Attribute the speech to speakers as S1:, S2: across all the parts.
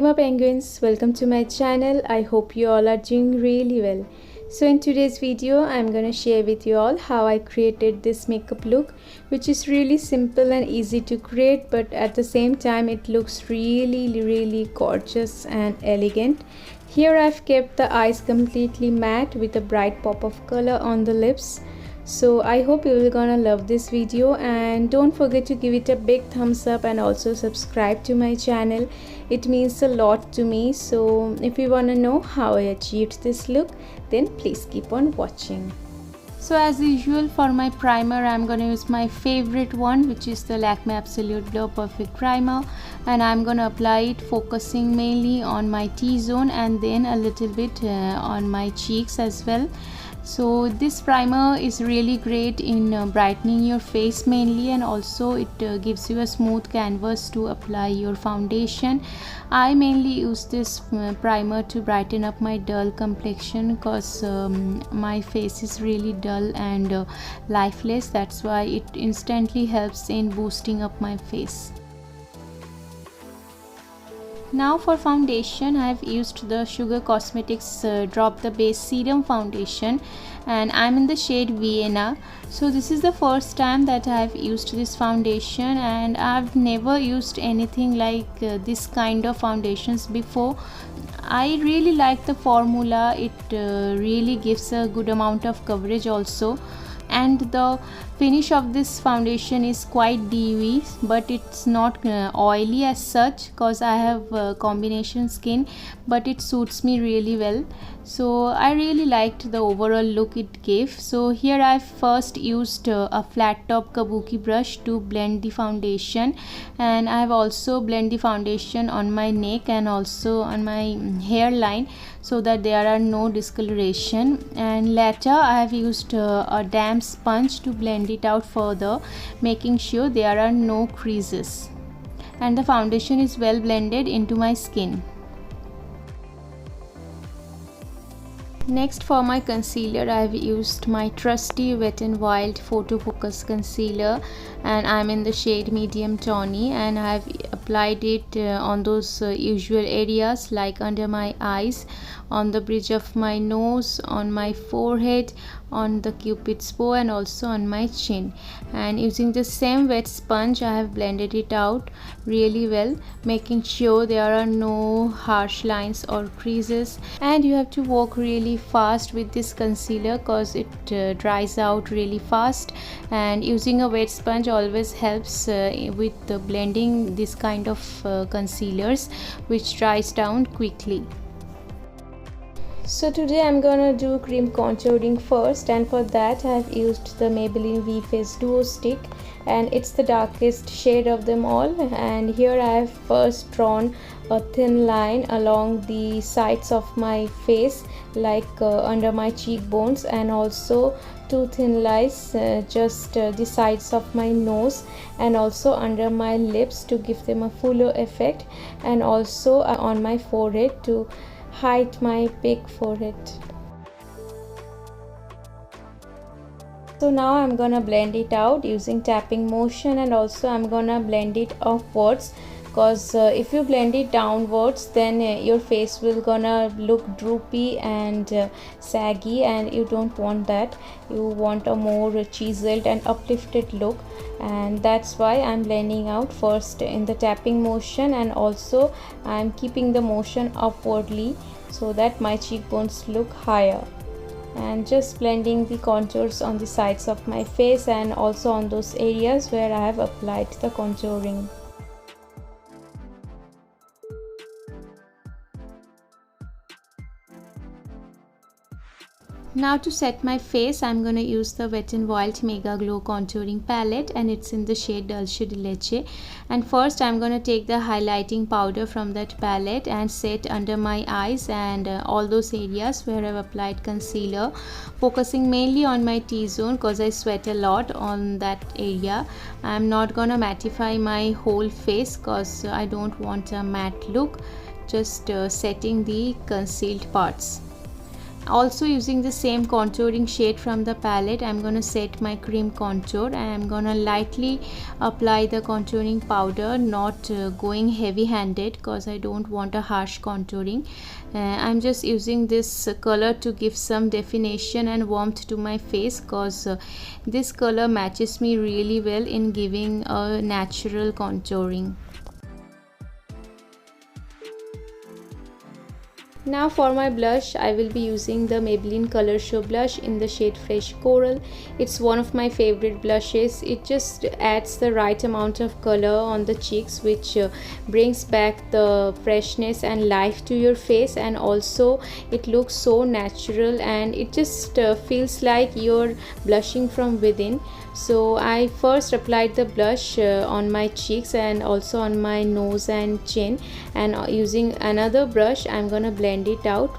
S1: my penguins, welcome to my channel. I hope you all are doing really well. So in today's video I'm gonna share with you all how I created this makeup look, which is really simple and easy to create, but at the same time it looks really gorgeous and elegant. Here I've kept the eyes completely matte with a bright pop of color on the lips. So I hope you will gonna love this video, and don't forget to give it a big thumbs up and also subscribe to my channel. It means a lot to me. So if you wanna know how I achieved this look, then please keep on watching. So as usual, for my primer I'm gonna use my favorite one, which is the Lakme Absolute Blur Perfect Primer, and I'm gonna apply it focusing mainly on my T-zone and then a little bit on my cheeks as well. So this primer is really great in brightening your face mainly, and also it gives you a smooth canvas to apply your foundation. I mainly use this primer to brighten up my dull complexion, because my face is really dull and lifeless. That's why it instantly helps in boosting up my face. Now for foundation, I have used the Sugar Cosmetics Drop the Base Serum Foundation, and I'm in the shade Vienna. So this is the first time that I have used this foundation, and I've never used anything like this kind of foundations before. I really like the formula. It really gives a good amount of coverage also, and the finish of this foundation is quite dewy, but it's not oily as such, because I have combination skin, but it suits me really well. So I really liked the overall look it gave. So here I first used a flat top kabuki brush to blend the foundation, and I have also blend the foundation on my neck and also on my hairline, so that there are no discoloration. And later I have used a damp sponge to blend it out further, making sure there are no creases, and the foundation is well blended into my skin. Next, for my concealer, I have used my trusty Wet n Wild Photo Focus Concealer, and I'm in the shade Medium Tawny, and I have applied it on those usual areas like under my eyes, on the bridge of my nose, on my forehead, on the cupid's bow, and also on my chin. And using the same wet sponge, I have blended it out really well, making sure there are no harsh lines or creases. And you have to work really fast with this concealer, because it dries out really fast, and using a wet sponge always helps with blending this kind of concealers, which dries down quickly. So today I'm gonna do cream contouring first, and for that I have used the Maybelline V Face Duo Stick, and it's the darkest shade of them all. And here I have first drawn a thin line along the sides of my face, like under my cheekbones, and also two thin lines just the sides of my nose and also under my lips to give them a fuller effect, and also on my forehead to hide my big forehead. So now I'm gonna blend it out using tapping motion, and also I'm gonna blend it upwards, because if you blend it downwards, then your face will gonna look droopy and saggy, and you don't want that. You want a more chiseled and uplifted look, and that's why I'm blending out first in the tapping motion, and also I'm keeping the motion upwardly so that my cheekbones look higher, and just blending the contours on the sides of my face and also on those areas where I have applied the contouring. Now to set my face, I'm gonna use the Wet n Wild Mega Glow Contouring Palette, and it's in the shade Dulce de Leche. And first I'm gonna take the highlighting powder from that palette and set under my eyes and all those areas where I've applied concealer, focusing mainly on my T-zone, because I sweat a lot on that area. I'm not gonna mattify my whole face, because I don't want a matte look, just setting the concealed parts. Also using the same contouring shade from the palette, I'm gonna set my cream contour and I'm gonna lightly apply the contouring powder, not going heavy handed because I don't want a harsh contouring. I'm just using this color to give some definition and warmth to my face, because this color matches me really well in giving a natural contouring. Now for my blush, I will be using the Maybelline Color Show blush in the shade Fresh Coral. It's one of my favorite blushes. It just adds the right amount of color on the cheeks, which brings back the freshness and life to your face, and also it looks so natural and it just feels like you're blushing from within. So I first applied the blush on my cheeks and also on my nose and chin, and using another brush I'm gonna blend it out.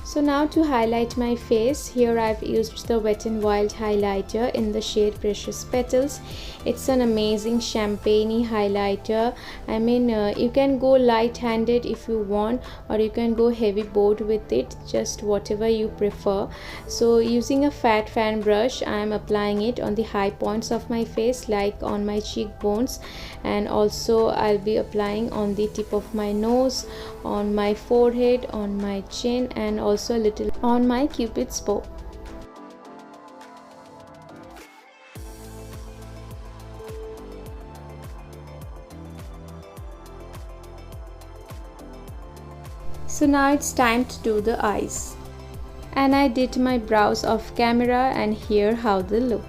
S1: So now to highlight my face, here I've used the Wet n Wild highlighter in the shade Precious Petals. It's an amazing champagne highlighter. I mean, you can go light-handed if you want, or you can go heavy bowed with it, just whatever you prefer. So using a fat fan brush, I'm applying it on the high points of my face, like on my cheekbones, and also I'll be applying on the tip of my nose, on my forehead, on my chin, and also a little on my cupid's bow. So now it's time to do the eyes, and I did my brows off camera, and here how they look.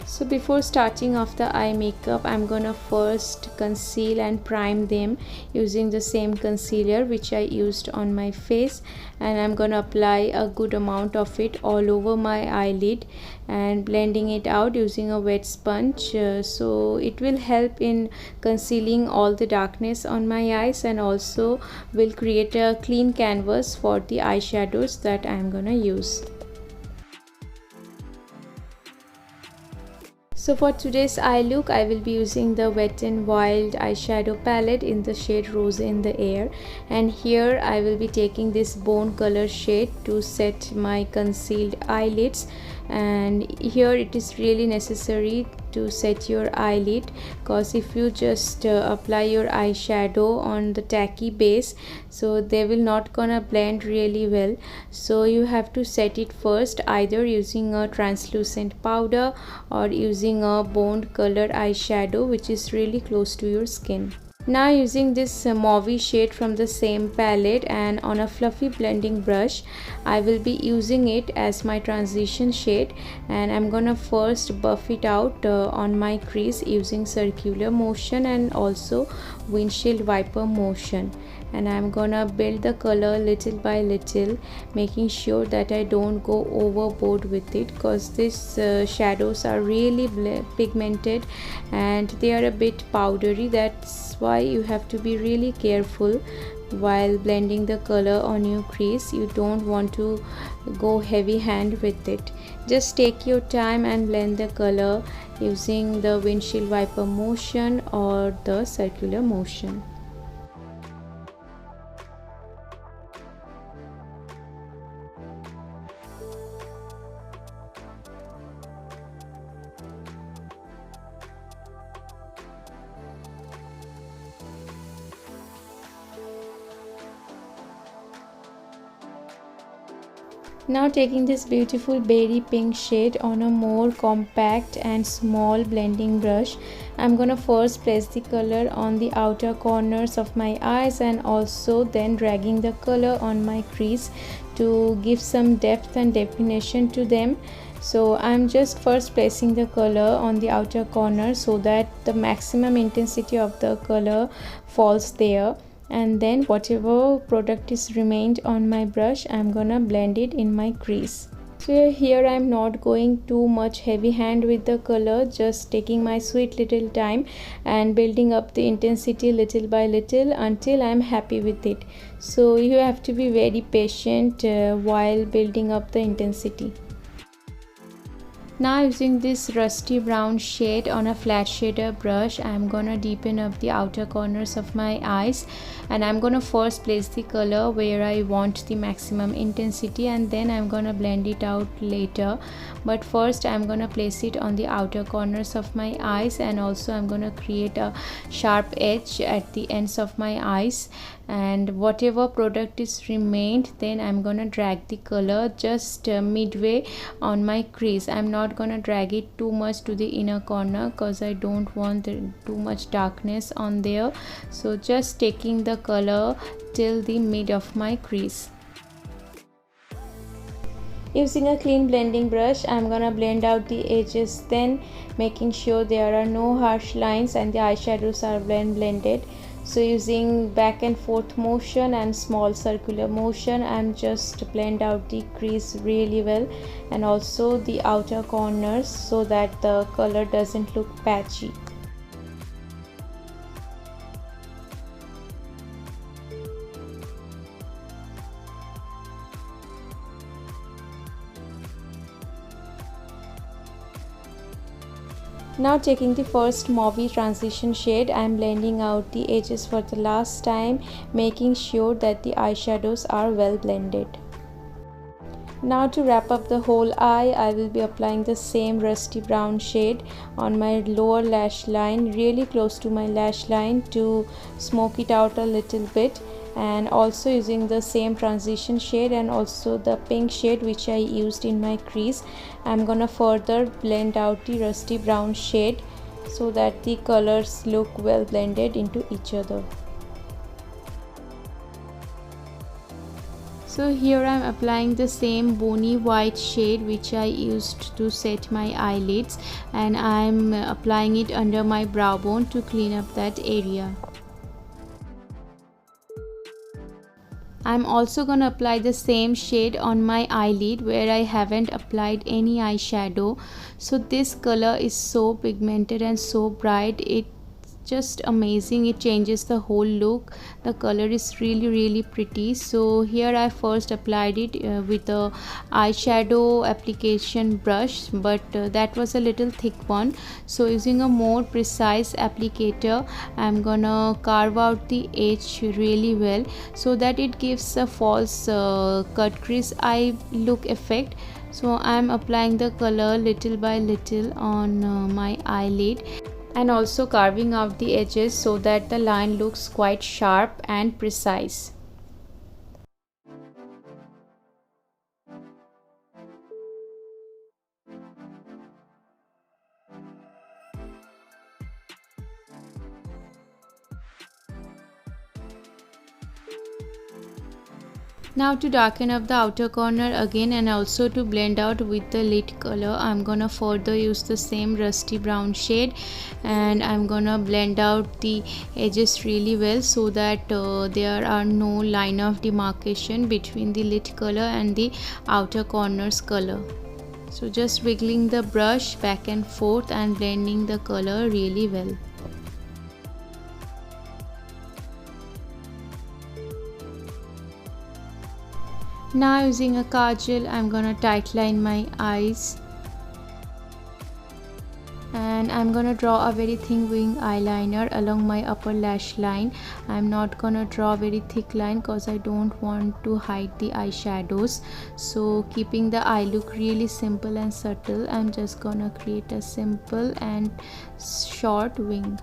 S1: So before starting off the eye makeup, I'm gonna first conceal and prime them using the same concealer which I used on my face, and I'm gonna apply a good amount of it all over my eyelid and blending it out using a wet sponge. So it will help in concealing all the darkness on my eyes, and also will create a clean canvas for the eyeshadows that I'm gonna use. So for today's eye look, I will be using the Wet n Wild eyeshadow palette in the shade Rose in the Air, and here I will be taking this bone color shade to set my concealed eyelids. And here it is really necessary to set your eyelid, because if you just apply your eyeshadow on the tacky base, so they will not gonna blend really well. So you have to set it first, either using a translucent powder or using a bone colored eyeshadow which is really close to your skin. Now using this mauve shade from the same palette, and on a fluffy blending brush, I will be using it as my transition shade, and I'm gonna first buff it out on my crease using circular motion and also windshield wiper motion. And I'm gonna build the color little by little, making sure that I don't go overboard with it, because these shadows are really pigmented and they are a bit powdery. That's why you have to be really careful while blending the color on your crease. You don't want to go heavy hand with it. Just take your time and blend the color using the windshield wiper motion or the circular motion. Now taking this beautiful berry pink shade on a more compact and small blending brush, I'm gonna first place the color on the outer corners of my eyes, and also then dragging the color on my crease to give some depth and definition to them. So I'm just first placing the color on the outer corner so that the maximum intensity of the color falls there, and then whatever product is remained on my brush, I'm gonna blend it in my crease. So here I'm not going too much heavy hand with the color, just taking my sweet little time and building up the intensity little by little until I'm happy with it. So you have to be very patient while building up the intensity. Now using this rusty brown shade on a flat shader brush, I'm gonna deepen up the outer corners of my eyes, and I'm gonna first place the color where I want the maximum intensity, and then I'm gonna blend it out later. But first I'm gonna place it on the outer corners of my eyes, and also I'm gonna create a sharp edge at the ends of my eyes. And whatever product is remained, then I'm gonna drag the color just midway on my crease. I'm not gonna drag it too much to the inner corner because I don't want too much darkness on there. So just taking the color till the mid of my crease. Using a clean blending brush, I'm gonna blend out the edges, then making sure there are no harsh lines and the eyeshadows are blended. So using back and forth motion and small circular motion, I'm just blend out the crease really well, and also the outer corners, so that the color doesn't look patchy. Now taking the first mauvey transition shade, I am blending out the edges for the last time, making sure that the eyeshadows are well blended. Now to wrap up the whole eye, I will be applying the same rusty brown shade on my lower lash line, really close to my lash line, to smoke it out a little bit. And also using the same transition shade and also the pink shade which I used in my crease, I'm gonna further blend out the rusty brown shade so that the colors look well blended into each other. So here I'm applying the same bony white shade which I used to set my eyelids, and I'm applying it under my brow bone to clean up that area. I'm also gonna apply the same shade on my eyelid where I haven't applied any eyeshadow. So this color is so pigmented and so bright, it's just amazing. It changes the whole look. The color is really pretty. So here I first applied it with a eyeshadow application brush, but that was a little thick one. So using a more precise applicator, I'm gonna carve out the edge really well so that it gives a false cut crease eye look effect. So I'm applying the color little by little on my eyelid, and also carving out the edges so that the line looks quite sharp and precise. Now to darken up the outer corner again and also to blend out with the lid color, I'm gonna further use the same rusty brown shade, and I'm gonna blend out the edges really well so that there are no line of demarcation between the lid color and the outer corners color. So just wiggling the brush back and forth and blending the color really well. Now using a kajal, I'm gonna tightline my eyes, and I'm gonna draw a very thin wing eyeliner along my upper lash line. I'm not gonna draw a very thick line because I don't want to hide the eyeshadows. So keeping the eye look really simple and subtle, I'm just gonna create a simple and short wing.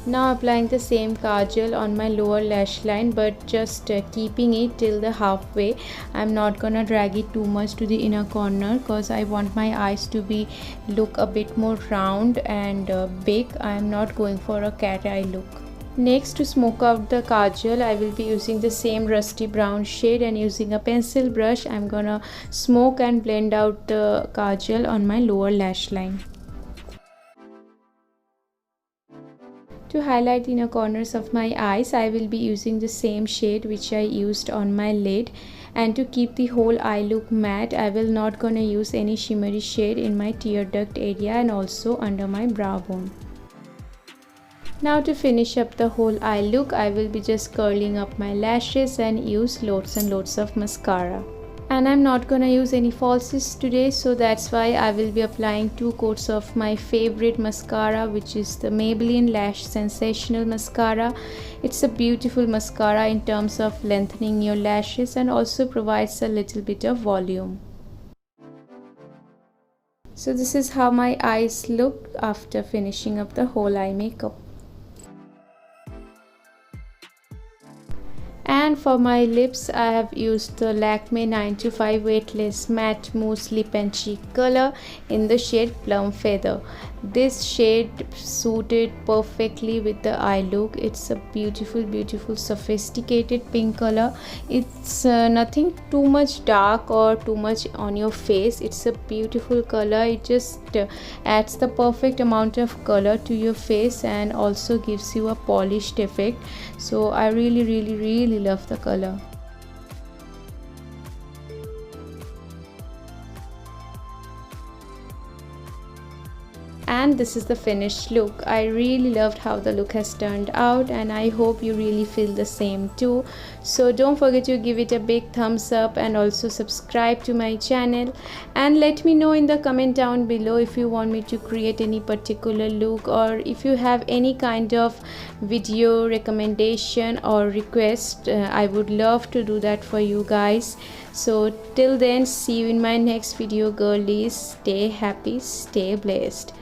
S1: Now applying the same kajal on my lower lash line, but just keeping it till the halfway. I'm not gonna drag it too much to the inner corner because I want my eyes to be look a bit more round and big. I'm not going for a cat eye look. Next, to smoke out the kajal, I will be using the same rusty brown shade, and using a pencil brush, I'm gonna smoke and blend out the kajal on my lower lash line. To highlight the inner corners of my eyes, I will be using the same shade which I used on my lid. And to keep the whole eye look matte, I will not gonna use any shimmery shade in my tear duct area and also under my brow bone. Now to finish up the whole eye look, I will be just curling up my lashes and use loads and loads of mascara. And I'm not gonna use any falsies today, so that's why I will be applying 2 coats of my favorite mascara, which is the Maybelline Lash Sensational Mascara. It's a beautiful mascara in terms of lengthening your lashes and also provides a little bit of volume. So this is how my eyes look after finishing up the whole eye makeup. And for my lips, I have used the Lakme 925 Weightless Matte Mousse Lip and Cheek color in the shade Plum Feather. This shade suited perfectly with the eye look. It's a beautiful sophisticated pink color. It's nothing too much dark or too much on your face. It's a beautiful color. It just adds the perfect amount of color to your face and also gives you a polished effect. So I really love the color. And this is the finished look. I really loved how the look has turned out, and I hope you really feel the same too. So don't forget to give it a big thumbs up and also subscribe to my channel, and let me know in the comment down below if you want me to create any particular look, or if you have any kind of video recommendation or request. I would love to do that for you guys. So till then, see you in my next video, girlies. Stay happy, stay blessed.